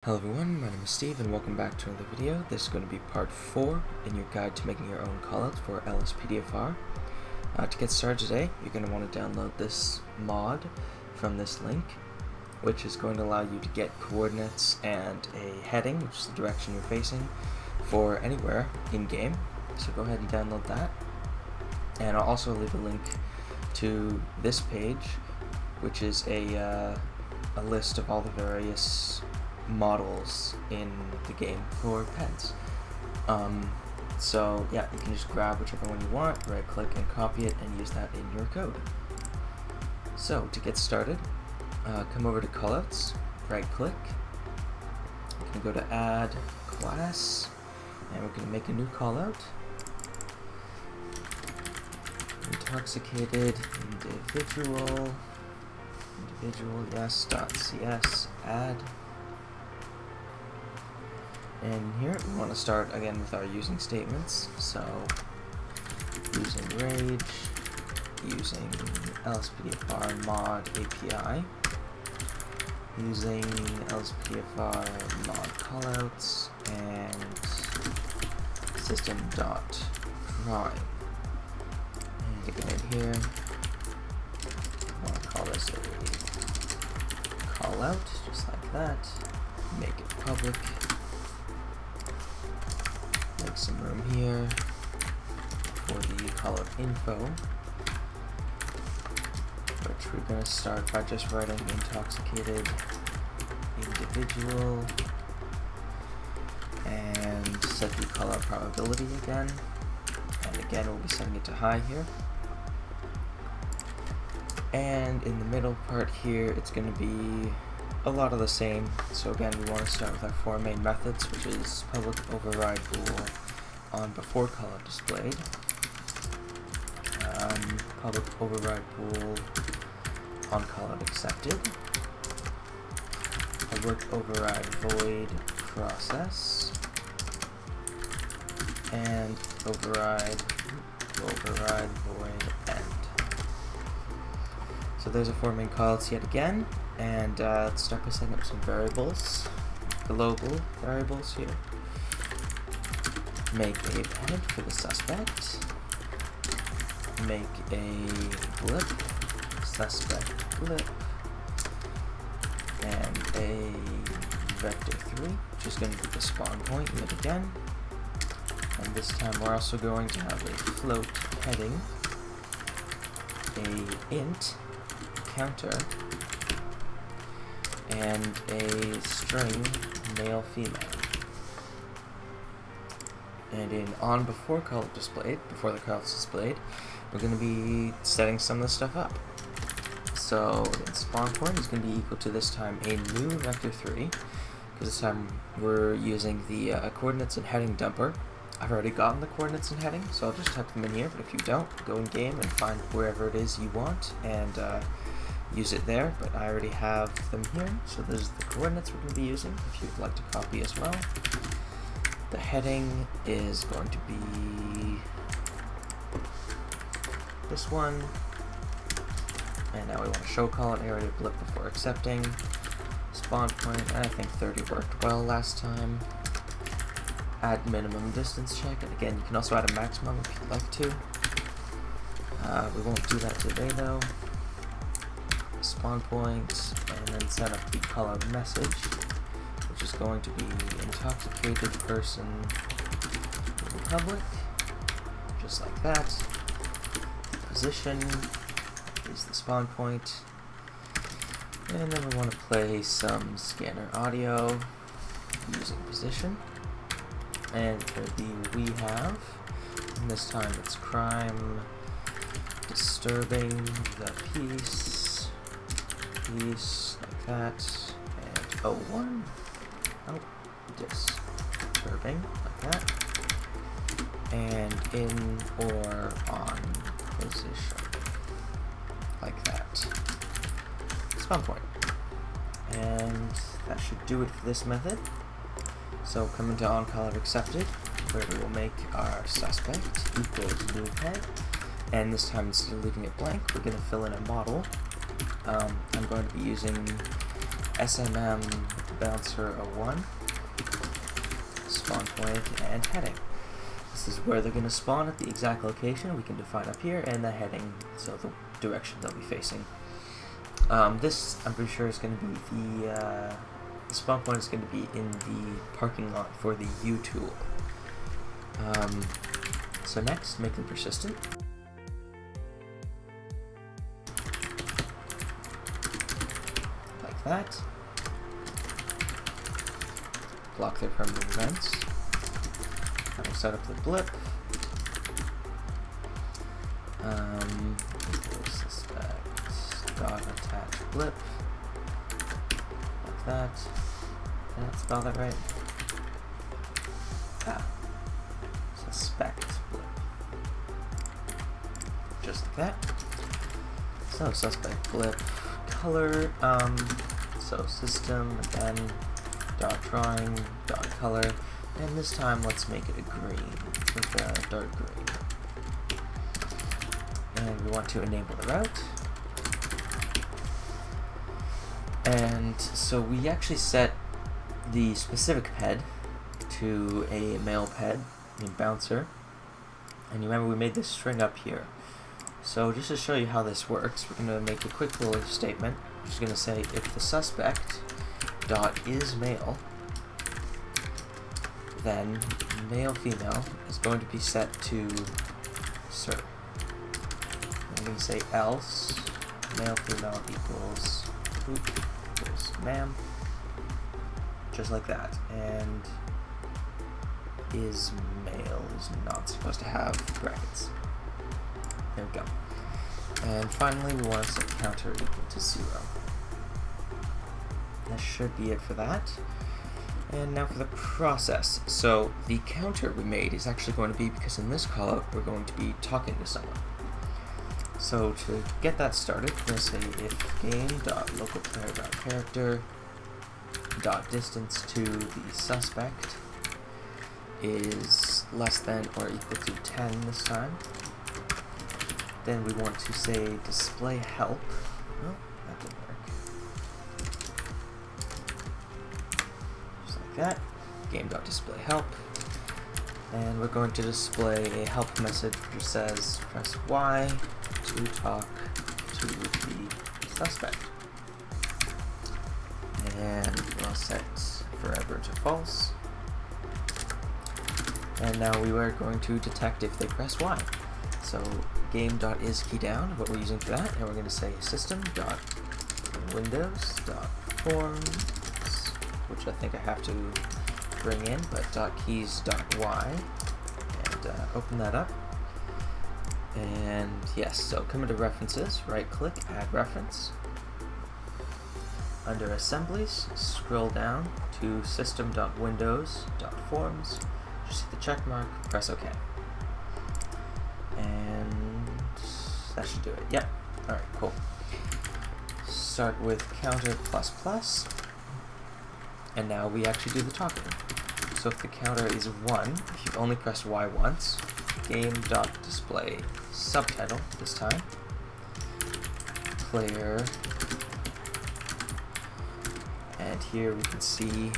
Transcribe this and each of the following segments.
Hello everyone, my name is Steve and welcome back to another video. This is going to be part 4 in your guide to making your own callouts for LSPDFR. To get started today, you're going to want to download this mod from this link, which is going to allow you to get coordinates and a heading, which is the direction you're facing, for anywhere in-game. So go ahead and download that. And I'll also leave a link to this page, which is a list of all the various models in the game for pets. So yeah, you can just grab whichever one you want, right click and copy it and use that in your code. So to get started, come over to Callouts, right click, you can go to add class, and we're going to make a new callout. Intoxicated individual, yes, .cs, add. And here we want to start again with our using statements. So using rage, using LSPDFR mod API, using LSPDFR mod callouts, and system.drawing. And again here, I want to call this a callout, just like that. Make it public. Make some room here for the callout info, which we're going to start by just writing intoxicated individual and set the callout probability again. And again, we'll be setting it to high here. And in the middle part here, it's going to be a lot of the same. So again, we want to start with our four main methods, which is public override bool on before callout displayed, public override bool on callout accepted, public override void process, and override void end. So there's our four main callouts yet again. And let's start by setting up some variables, global variables here. Make a head for the suspect. Make a blip, suspect blip. And a vector3, which is going to be the spawn point yet again. And this time we're also going to have a float heading, a int counter, and a string male female. And in on before callout displayed, before the callout is displayed, we're going to be setting some of this stuff up. So the spawn point is going to be equal to this time a new vector3, because this time we're using the coordinates and heading dumper. I've already gotten the coordinates and heading, so I'll just type them in here, but if you don't, go in game and find wherever it is you want and use it there, but I already have them here, so those are the coordinates we're going to be using if you'd like to copy as well. The heading is going to be this one, and now we want to show callout area blip before accepting, spawn point, and I think 30 worked well last time. Add minimum distance check, and again you can also add a maximum if you'd like to. We won't do that today though. Spawn point, and then set up the callout message, which is going to be intoxicated person in public, just like that. Position is the spawn point, and then we want to play some scanner audio using position. And for the we have, and this time it's crime disturbing the peace, like that, and 01, disturbing, like that, and in or on position, like that, spawn point. And that should do it for this method. So come into on callout accepted, where we will make our suspect equals new head, and this time instead of leaving it blank, we're going to fill in a model. I'm going to be using SMM bouncer a 1, spawn point, and heading. This is where they're going to spawn at the exact location we can define up here, and the heading, so the direction they'll be facing. This, I'm pretty sure, is going to be the spawn point is going to be in the parking lot for the U tool. So next, make them persistent. Like that. Block their permanent events. I will set up the blip. Suspect dot attach blip. Like that. Did I spell that right? Suspect blip. Just like that. So suspect blip color. So system again. Dot drawing. Dot color. And this time, let's make it a green, with a dark green. And we want to enable the route. And so we actually set the specific ped to a male ped named bouncer. And you remember we made this string up here. So just to show you how this works, we're going to make a quick little if statement, which is going to say if the suspect dot is male, then male female is going to be set to sir. I'm going to say else male female equals ma'am, just like that. And is male is not supposed to have brackets. There we go. And finally, we want to set counter equal to 0. That should be it for that. And now for the process. So the counter we made is actually going to be, because in this callout we're going to be talking to someone. So to get that started, we're going to say if game.localPlayer.character.distance to the suspect is less than or equal to 10 this time. Then we want to say display help. Oh, that didn't work. That game.display help, and we're going to display a help message which says press Y to talk to the suspect, and we'll set forever to false. And now we are going to detect if they press Y. So game.isKeyDown, what we're using for that, and we're going to say system.windows.forms, which I think I have to bring in, but .keys.y, and open that up. And yes, so come into references, right click, add reference. Under assemblies, scroll down to system.windows.forms, just hit the check mark, press OK. And that should do it. Yep. Alright, cool. Start with counter ++. And now we actually do the talking. So if the counter is 1, if you only press Y once, game.display subtitle this time, player, and here we can see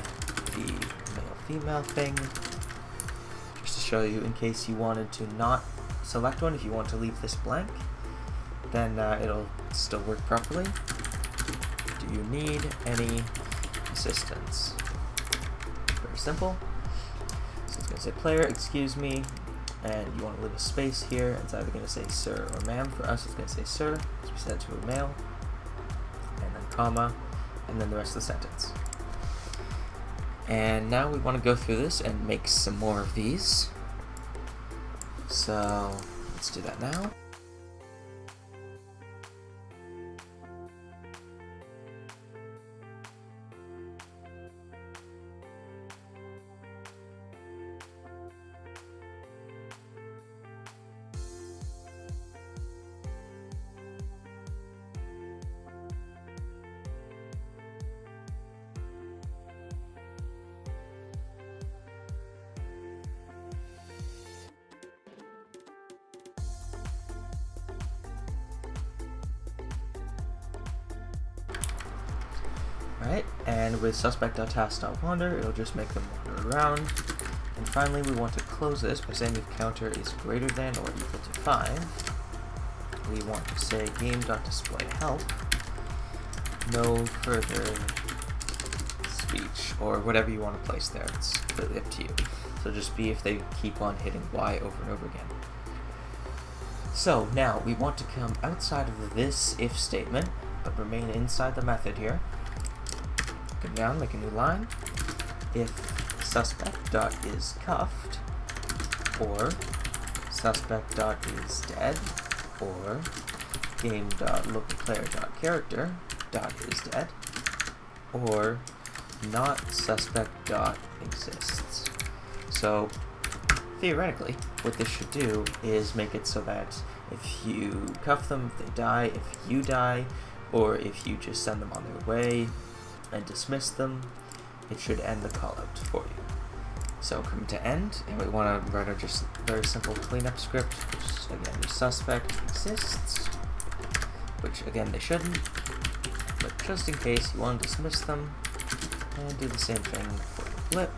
the male-female thing, just to show you in case you wanted to not select one, if you want to leave this blank, then it'll still work properly. Do you need any assistance? Very simple. So it's going to say player, excuse me, and you want to leave a space here. It's either going to say sir or ma'am. For us, it's going to say sir, so we set it to a male, and then comma, and then the rest of the sentence. And now we want to go through this and make some more of these. So let's do that now. Alright, and with suspect.task.wander, it'll just make them wander around. And finally, we want to close this by saying if counter is greater than or equal to 5. We want to say game.display help, no further speech, or whatever you want to place there. It's completely up to you. So just be if they keep on hitting Y over and over again. So now we want to come outside of this if statement, but remain inside the method here. Go down, make a new line. If suspect.is cuffed, or suspect.is dead, or game.localplayer.character.is dead, or not suspect.exists. So theoretically, what this should do is make it so that if you cuff them, they die. If you die, or if you just send them on their way and dismiss them, it should end the callout for you. So come to end, and we want to write a just very simple cleanup script, which again, the suspect exists, which again they shouldn't, but just in case you want to dismiss them, and do the same thing for the blip.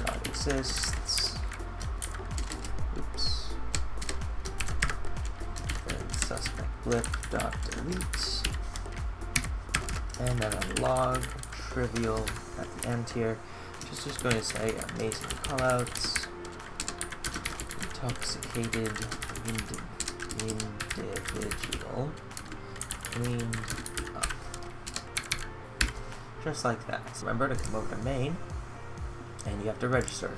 Dot exists. Oops. Then suspect blip dot delete, and then a log trivial at the end here. Just going to say amazing callouts, intoxicated individual cleaned up. Just like that. So remember to come over to main, and you have to register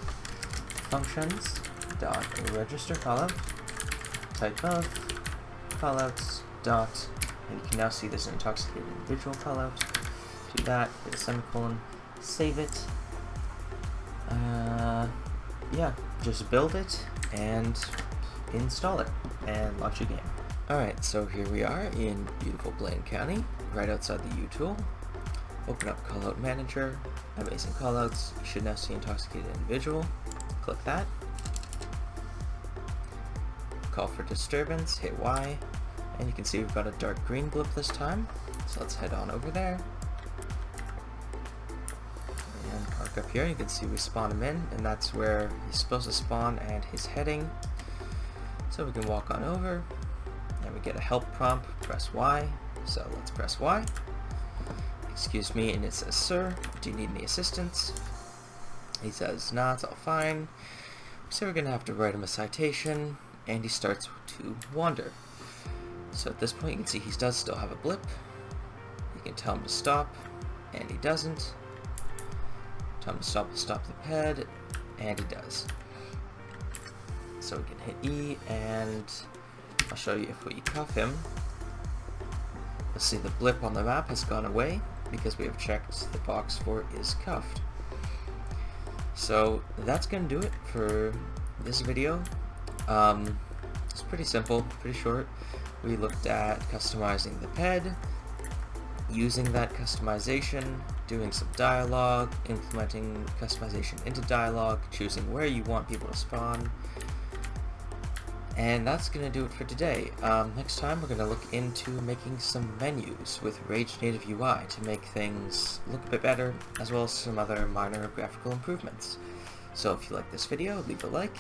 functions dot register callout, type of callouts dot, and you can now see this intoxicated individual callout. Do that, hit a semicolon, save it. Yeah, just build it and install it and launch your game. Alright, so here we are in beautiful Blaine County, right outside the utool. Open up Callout Manager, amazing callouts. You should now see intoxicated individual. Click that. Call for disturbance, hit Y, and you can see we've got a dark green blip this time. So let's head on over there. Up here, you can see we spawn him in, and that's where he's supposed to spawn and his heading. So we can walk on over, and we get a help prompt, press Y. So let's press Y. Excuse me, and it says, sir, do you need any assistance? He says, nah, it's all fine. So we're gonna have to write him a citation, and he starts to wander. So at this point, you can see he does still have a blip. You can tell him to stop, and he doesn't. Tell him to stop the ped, and he does. So we can hit E, and I'll show you if we cuff him. You'll see the blip on the map has gone away because we have checked the box for is cuffed. So that's going to do it for this video. It's pretty simple, pretty short. We looked at customizing the ped, using that customization, doing some dialogue, implementing customization into dialogue, choosing where you want people to spawn. And that's going to do it for today. Next time we're going to look into making some menus with Rage Native UI to make things look a bit better, as well as some other minor graphical improvements. So if you like this video, leave a like.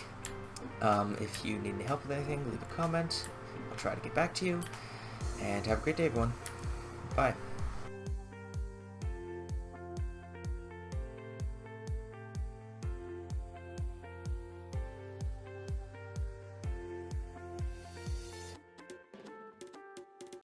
If you need any help with anything, leave a comment. I'll try to get back to you. And have a great day, everyone. Bye.